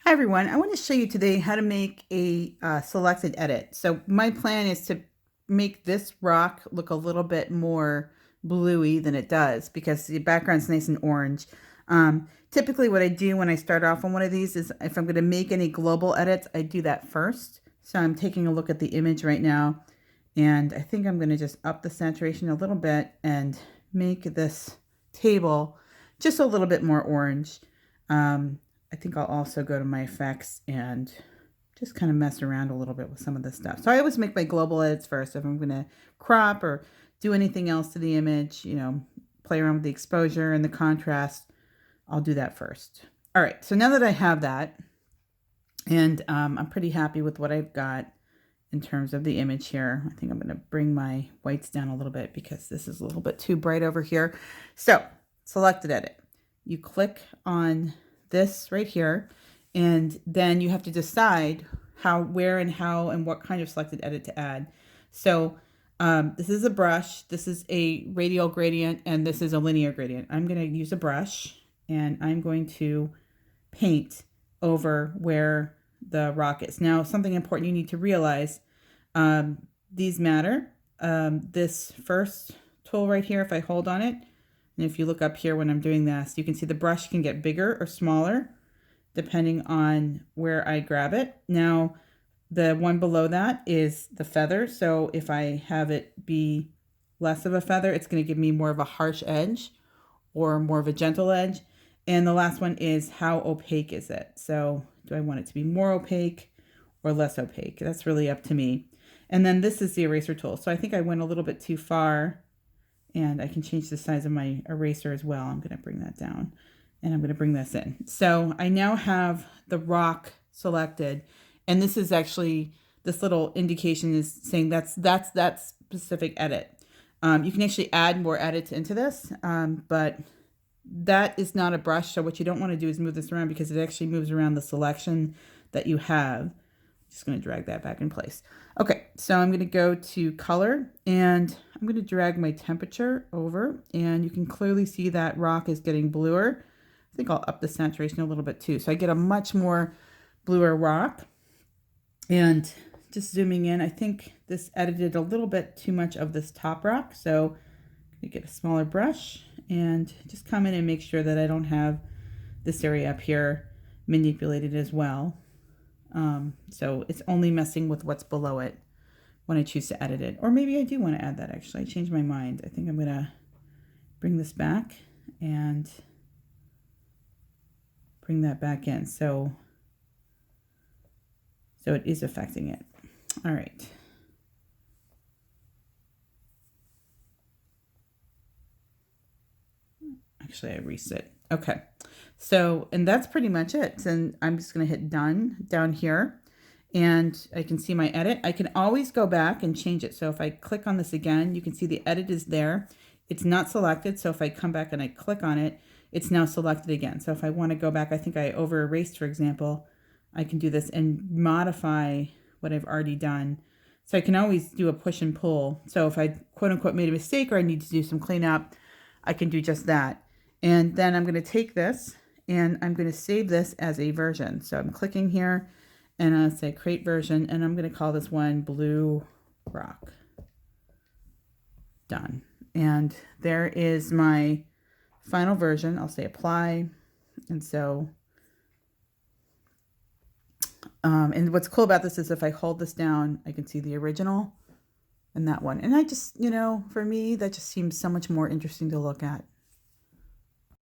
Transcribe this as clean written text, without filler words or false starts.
Hi everyone, I want to show you today how to make a selected edit. So my plan is to make this rock look a little bit more bluey than it does because the background's nice and orange. Typically what I do when I start off on one of these is if I'm going to make any global edits, I do that first. So I'm taking a look at the image right now, and I think I'm going to just up the saturation a little bit and make this table just a little bit more orange. I think I'll also go to my effects and just kind of mess around a little bit with some of this stuff. So I always make my global edits first. If I'm going to crop or do anything else to the image, play around with the exposure and the contrast, I'll do that first. All right, so now that I have that, and I'm pretty happy with what I've got in terms of the image here. I think I'm going to bring my whites down a little bit because this is a little bit too bright over here. So, selected edit. You click on this right here, and then you have to decide where and what kind of selected edit to add. So this is a brush, this is a radial gradient, and this is a linear gradient. I'm going to use a brush, and I'm going to paint over where the rock is. Now, something important you need to realize, these matter. This first tool right here, if I hold on it, and if you look up here when I'm doing this, you can see the brush can get bigger or smaller depending on where I grab it. Now, the one below that is the feather. So if I have it be less of a feather, it's going to give me more of a harsh edge or more of a gentle edge. And the last one is how opaque is it? So do I want it to be more opaque or less opaque? That's really up to me. And then this is the eraser tool. So I think I went a little bit too far, and I can change the size of my eraser as well. I'm going to bring that down, and I'm going to bring this in. So I now have the rock selected, and this is actually, this little indication is saying that's that specific edit. You can actually add more edits into this, but that is not a brush. So what you don't want to do is move this around because it actually moves around the selection that you have. Just going to drag that back in place. Okay, so I'm going to go to color, and I'm going to drag my temperature over, and you can clearly see that rock is getting bluer. I think I'll up the saturation a little bit too. So I get a much more bluer rock. And just zooming in, I think this edited a little bit too much of this top rock. So I'm going to get a smaller brush and just come in and make sure that I don't have this area up here manipulated as well. So it's only messing with what's below it when I choose to edit it. Or maybe I do want to add that actually. I changed my mind. I think I'm going to bring this back and bring that back in. So it is affecting it. All right. Actually, I reset. Okay. So, and that's pretty much it. And I'm just going to hit done down here, and I can see my edit. I can always go back and change it. So if I click on this again, you can see the edit is there. It's not selected. So if I come back and I click on it, it's now selected again. So if I want to go back, I think I over erased, for example, I can do this and modify what I've already done. So I can always do a push and pull. So if I quote unquote made a mistake or I need to do some cleanup, I can do just that. And then I'm going to take this and I'm going to save this as a version. So I'm clicking here and I'll say create version, and I'm going to call this one Blue Rock. Done. And there is my final version. I'll say apply. And so, and what's cool about this is if I hold this down, I can see the original and that one. And I just, for me, that just seems so much more interesting to look at.